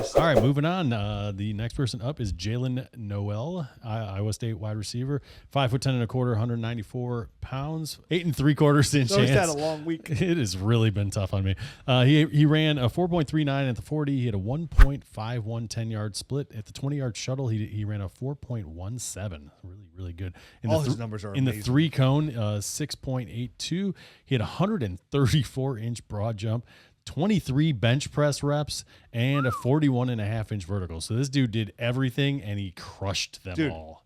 Nice. All right, moving on. The next person up is Jaylin Noel, Iowa State wide receiver, 5'10" 194 pounds, 8 3/4 inch So he's had hands. a long week. It has really been tough on me. He ran a 4.39 at the 40. He had a 1.51 10-yard split at the 20-yard shuttle. He ran a 4.17. Really good. All his numbers are in amazing. the 3 cone, 6.82. He had a 134-inch broad jump, 23 bench press reps, and a 41.5-inch vertical. So this dude did everything, and he crushed them all.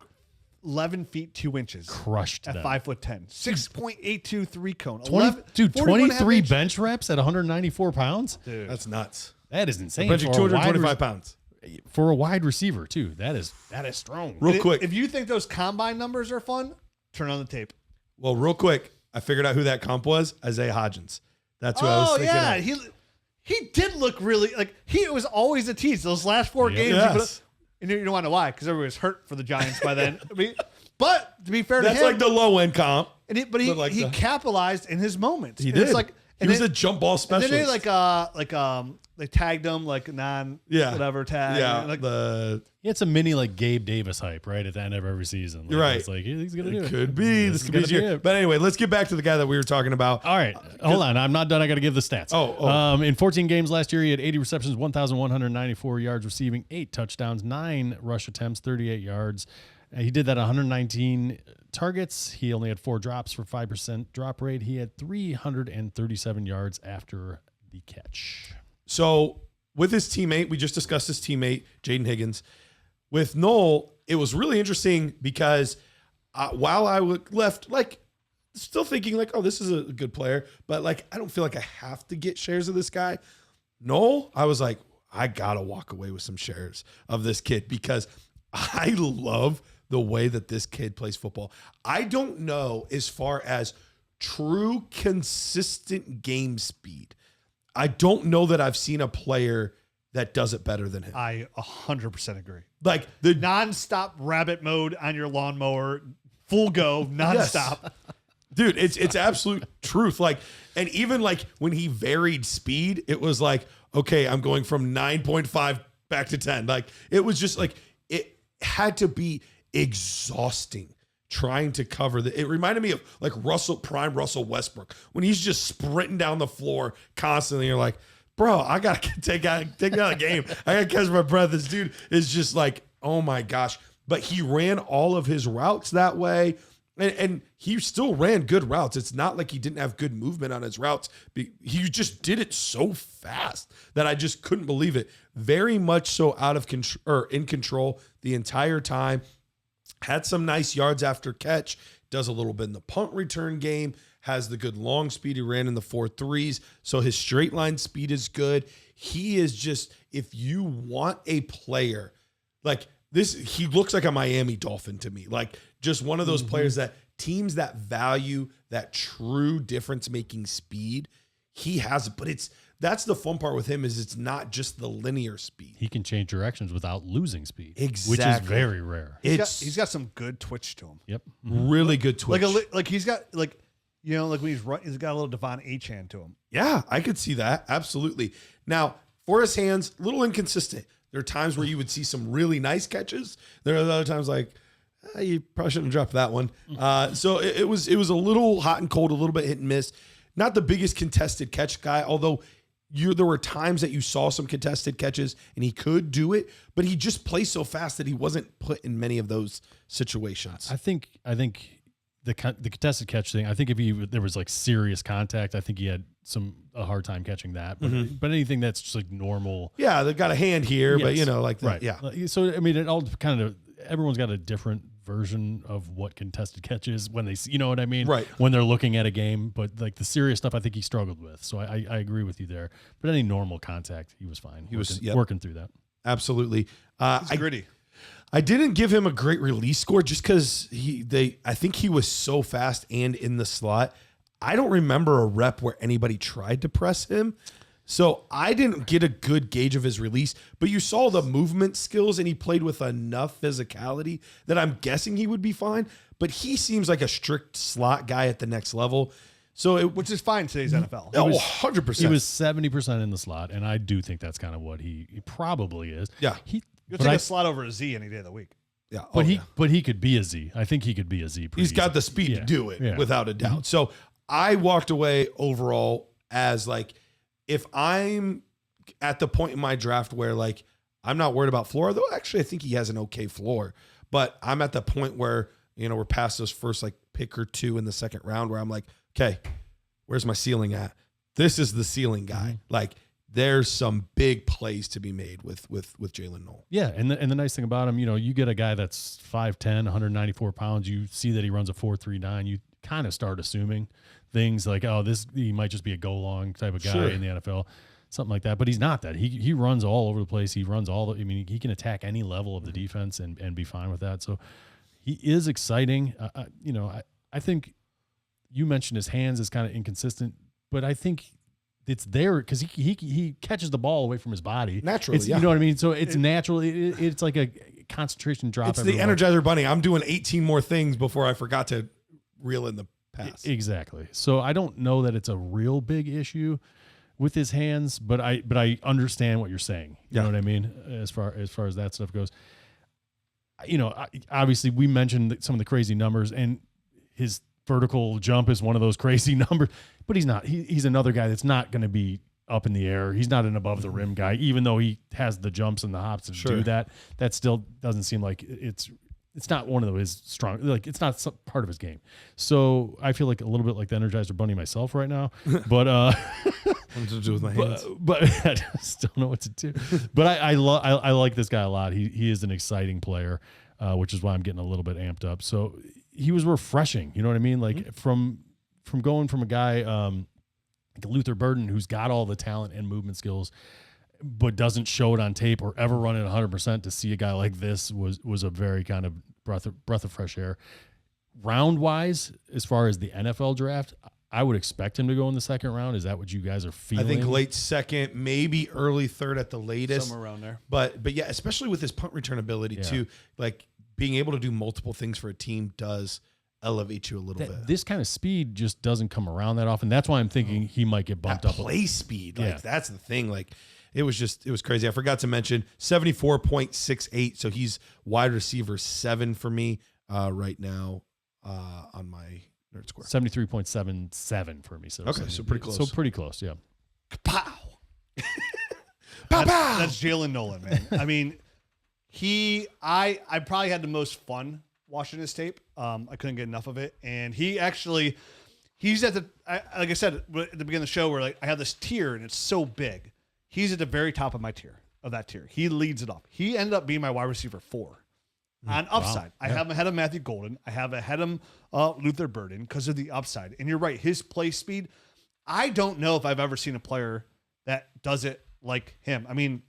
11 feet 2 inches. Crushed at them. 5'10". 6.82 3 cone. 23 bench reps at 194 pounds? Dude. That's nuts. That is insane. Benching 225 pounds. For a wide receiver, too. That is strong. Real quick. If you think those combine numbers are fun, turn on the tape. Well, real quick, I figured out who that comp was. Isaiah Hodgins. That's who I was thinking yeah. of. He did look really like he was always a tease. Those last 4 games, Yes. he put up, and you don't want to know why, because everybody was hurt for the Giants by then. But to be fair to him, That's like the low end comp. and he capitalized in his moments. He And it's did. like, He was a jump ball specialist. And then they tagged him like whatever tag. Yeah, Like, He had some mini like Gabe Davis hype right at the end of every season. Like, You're right. It's like he's gonna do it. Could be. This could be his year. But anyway, let's get back to the guy that we were talking about. All right, hold on. I'm not done. I got to give the stats. In 14 games last year, he had 80 receptions, 1,194 yards receiving, 8 touchdowns, 9 rush attempts, 38 yards. He did that 119 targets. He only had 4 drops for 5% drop rate. He had 337 yards after the catch. So with his teammate, we just discussed his teammate, Jaden Higgins. With Noel, it was really interesting because while I left, like, still thinking like, oh, this is a good player, but like, I don't feel like I have to get shares of this guy. Noel, I was like, I gotta walk away with some shares of this kid because I love the way that this kid plays football. I don't know as far as true consistent game speed. I don't know that I've seen a player that does it better than him. I 100% agree. Like the nonstop rabbit mode on your lawnmower, full go, nonstop. Yes. Dude, it's absolute truth. Like, and even like when he varied speed, it was like, okay, I'm going from 9.5 back to 10. Like, it was just like, it had to be exhausting trying to cover the. It reminded me of like prime Russell Westbrook when he's just sprinting down the floor constantly. You're like, bro, I gotta take out a game. I gotta catch my breath. This dude is just like, oh my gosh. But he ran all of his routes that way. And he still ran good routes. It's not like he didn't have good movement on his routes. He just did it so fast that I just couldn't believe it. Very much so out of control, or in control the entire time. Had some nice yards after catch. Does a little bit in the punt return game. Has the good long speed. He ran in the 4.3s. So his straight line speed is good. He is just, if you want a player like this, he looks like a Miami Dolphin to me. Like just one of those players that teams that value that true difference making speed. He has it, but that's the fun part with him is it's not just the linear speed. He can change directions without losing speed, exactly, which is very rare. He's got some good twitch to him. Yep, really good twitch. Like he's got like, you know, like when he's got a little Devon Achane to him. Yeah, I could see that absolutely. Now for his hands, a little inconsistent. There are times where you would see some really nice catches. There are other times like you probably shouldn't have dropped that one. So it was a little hot and cold, a little bit hit and miss. Not the biggest contested catch guy, although there were times that you saw some contested catches and he could do it, but he just plays so fast that he wasn't put in many of those situations. I think the contested catch thing. I think if there was like serious contact, I think he had a hard time catching that. But anything that's just like normal. Yeah, they've got a hand here, yes, but you know, like that. Right. Yeah. So I mean, it all kind of everyone's got a different version of what contested catch is when they see, you know what I mean? Right. When they're looking at a game, but like the serious stuff, I think he struggled with. So I agree with you there. But any normal contact, he was fine. He was working through that. Absolutely. He's gritty. I didn't give him a great release score just because I think he was so fast and in the slot. I don't remember a rep where anybody tried to press him. So I didn't get a good gauge of his release, but you saw the movement skills and he played with enough physicality that I'm guessing he would be fine. But he seems like a strict slot guy at the next level. which is fine in today's NFL. Oh, 100%. He was 70% in the slot, and I do think that's kind of what he probably is. Yeah. You'll take a slot over a Z any day of the week. Yeah. But he could be a Z. I think he could be a Z. He's got the speed to do it without a doubt. So I walked away overall as like, if I'm at the point in my draft where like, I'm not worried about floor, though. Actually, I think he has an okay floor, but I'm at the point where, we're past those first like pick or two in the second round where I'm like, okay, where's my ceiling at? This is the ceiling guy. Mm-hmm. Like, there's some big plays to be made with Jaylin Noel. Yeah, and the nice thing about him, you get a guy that's 5'10", 194 pounds. You see that he runs a 4.39. You kind of start assuming things like, he might just be a go long type of guy in the NFL, something like that. But he's not that. He runs all over the place. He runs he can attack any level of the defense and be fine with that. So he is exciting. I think you mentioned his hands is kind of inconsistent, but I think it's there because he catches the ball away from his body naturally. You know what I mean? So it's natural. It's like a concentration drop. It's the Energizer Bunny. I'm doing 18 more things before I forgot to reel in the pass. Exactly. So I don't know that it's a real big issue with his hands, but I understand what you're saying. You know what I mean? As far as that stuff goes, obviously we mentioned some of the crazy numbers, and his vertical jump is one of those crazy numbers, but he's not. He's another guy that's not going to be up in the air. He's not an above the rim guy, even though he has the jumps and the hops to do that. That still doesn't seem like it's not one of his strong, like it's not part of his game. So I feel like a little bit like the Energizer Bunny myself right now, but what to do with my hands? But I just don't know what to do. But I like this guy a lot. He is an exciting player, which is why I'm getting a little bit amped up. So he was refreshing. You know what I mean? Like from going from a guy like Luther Burden, who's got all the talent and movement skills, but doesn't show it on tape or ever run it 100%, to see a guy like this was a very kind of breath of fresh air. Round wise, as far as the NFL draft, I would expect him to go in the second round. Is that what you guys are feeling? I think late second, maybe early third at the latest. Somewhere around there. But yeah, especially with his punt return ability too, like being able to do multiple things for a team does elevate you a little bit. This kind of speed just doesn't come around that often. That's why I'm thinking he might get bumped up. Play speed, like that's the thing. Like it was crazy. I forgot to mention 74.68. So he's wide receiver 7 for me right now on my nerd score. 73.77 for me. So okay, so pretty close. So pretty close, yeah. Pow. That's Jaylin Noel, man. I mean, I probably had the most fun watching his tape. I couldn't get enough of it, and he's at the like I said at the beginning of the show, where like I have this tier and it's so big. He's at the very top of my tier. He leads it up. He ended up being my wide receiver 4 on upside. I have him ahead of Matthew Golden. I have ahead of Luther Burden because of the upside. And you're right, his play speed. I don't know if I've ever seen a player that does it like him. I mean,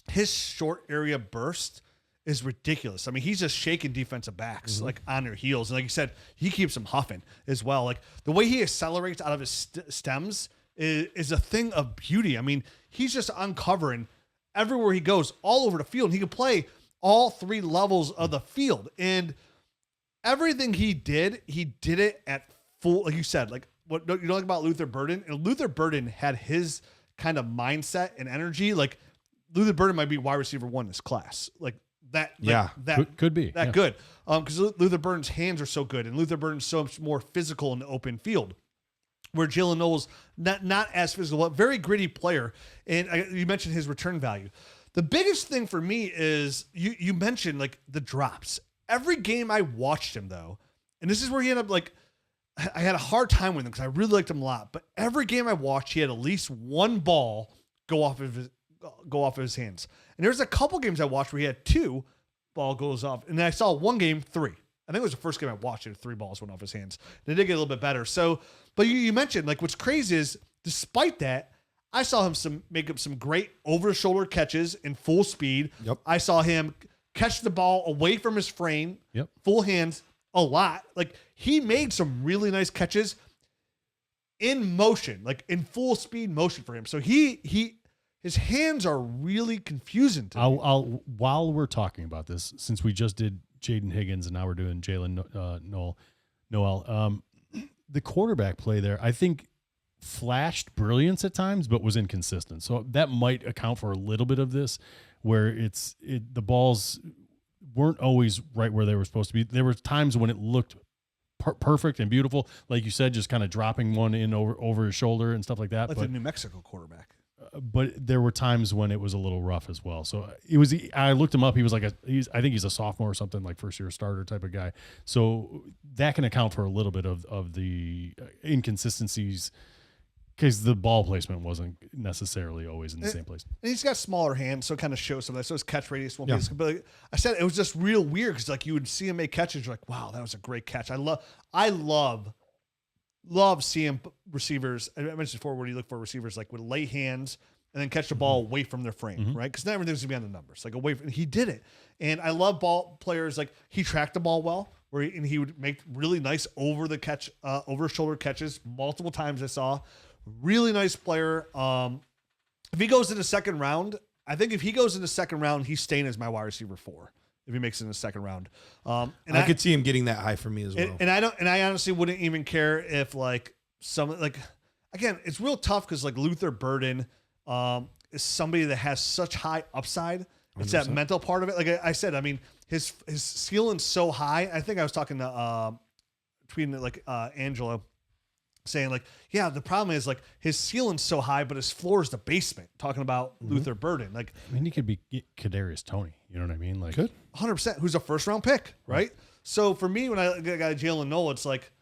his short area burst is ridiculous. I mean, he's just shaking defensive backs like on their heels. And like you said, he keeps them huffing as well. Like the way he accelerates out of his stems is a thing of beauty. I mean, he's just uncovering everywhere he goes, all over the field. He can play all 3 levels of the field. And everything he did it at full, like you said, like what you don't like about Luther Burden. And Luther Burden had his kind of mindset and energy. Like Luther Burden might be wide receiver 1 in this class. Like that, that could be that good. Because Luther Burden's hands are so good, and Luther Burden's so much more physical in the open field, where Jaylin Noel's not as physical, but very gritty player. And you mentioned his return value. The biggest thing for me is you mentioned like the drops. Every game I watched him though, and this is where he ended up like, I had a hard time with him because I really liked him a lot. But every game I watched, he had at least one ball go off of his hands. And there's a couple games I watched where he had 2 ball goes off, and then I saw one game 3. I think it was the first game I watched it. 3 balls went off his hands. They did get a little bit better. So, but you mentioned like what's crazy is despite that, I saw him make up some great over-the-shoulder catches in full speed. Yep. I saw him catch the ball away from his frame, full hands a lot. Like he made some really nice catches in motion, like in full speed motion for him. So his hands are really confusing to me. While we're talking about this, since we just did Jaden Higgins and now we're doing Jaylin Noel, the quarterback play there, I think, flashed brilliance at times, but was inconsistent. So that might account for a little bit of this, where the balls weren't always right where they were supposed to be. There were times when it looked perfect and beautiful, like you said, just kind of dropping one in over his shoulder and stuff like that. Like the New Mexico quarterback. But there were times when it was a little rough as well. So it was. I looked him up. He was like I think he's a sophomore or something, like first year starter type of guy. So that can account for a little bit of the inconsistencies, because the ball placement wasn't necessarily always in the same place. And he's got smaller hands, so it kind of shows some of that. So his catch radius won't be. But like I said, it was just real weird because like you would see him make catches, you're like, wow, that was a great catch. I love seeing receivers. I mentioned before, where you look for receivers like would lay hands and then catch the ball away from their frame, right? Because not everything's gonna be on the numbers, like away from. He did it, and I love ball players like he tracked the ball well, and he would make really nice over the catch, over shoulder catches multiple times. I saw. Really nice player. If he goes in the second round, I think if he goes in the second round, he's staying as my wide receiver 4. If he makes it in the second round, and I could see him getting that high for me as well. And I honestly wouldn't even care if like again, it's real tough because like Luther Burden is somebody that has such high upside. It's 100%. That mental part of it. Like I said, I mean, his ceiling's so high. I think I was talking to Angela, saying like, yeah, the problem is like his ceiling's so high, but his floor is the basement. Talking about Luther Burden, like I mean, he could be Kadarius Toney. You know what I mean? Like, 100%. Who's a first round pick, right? So for me, when I got Jaylin Noel, it's like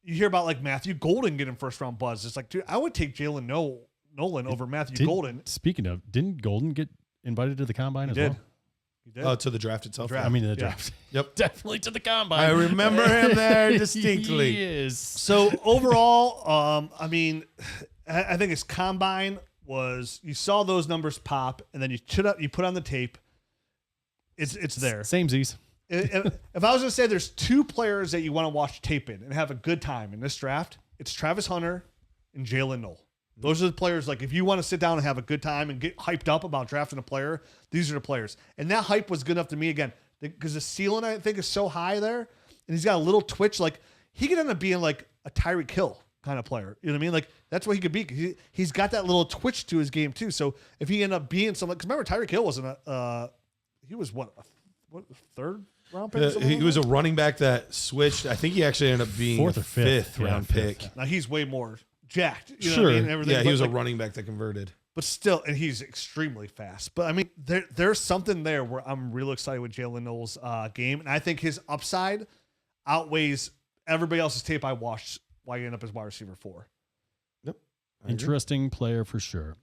you hear about like Matthew Golden getting first round buzz. It's like, dude, I would take Jaylin Nolan over Matthew Golden. Speaking of, didn't Golden get invited to the combine as well? He did. Oh, to the draft itself. I mean, the draft. Yep, definitely to the combine. I remember him there distinctly. He is. So overall, I mean, I think his combine was, you saw those numbers pop, and then you put on the tape. It's there. Samesies. If I was going to say there's 2 players that you want to watch tape in and have a good time in this draft, it's Travis Hunter and Jaylin Noel. Those are the players, like, if you want to sit down and have a good time and get hyped up about drafting a player, these are the players. And that hype was good enough to me, again, because the ceiling, I think, is so high there, and he's got a little twitch. Like, he could end up being, like, a Tyreek Hill kind of player. You know what I mean? Like, that's what he could be. He's got that little twitch to his game, too. So if he ended up being someone, because remember, Tyreek Hill wasn't he was what, third round pick? He was a running back that switched. I think he actually ended up being 4th or 5th round pick. Now he's way more jacked. You know sure. what I mean? Everything. Yeah, he was a running back that converted. But still, and he's extremely fast. But I mean, there's something there where I'm real excited with Jaylin Noel's game. And I think his upside outweighs everybody else's tape I watched while you end up as wide receiver 4. Yep. Interesting player for sure.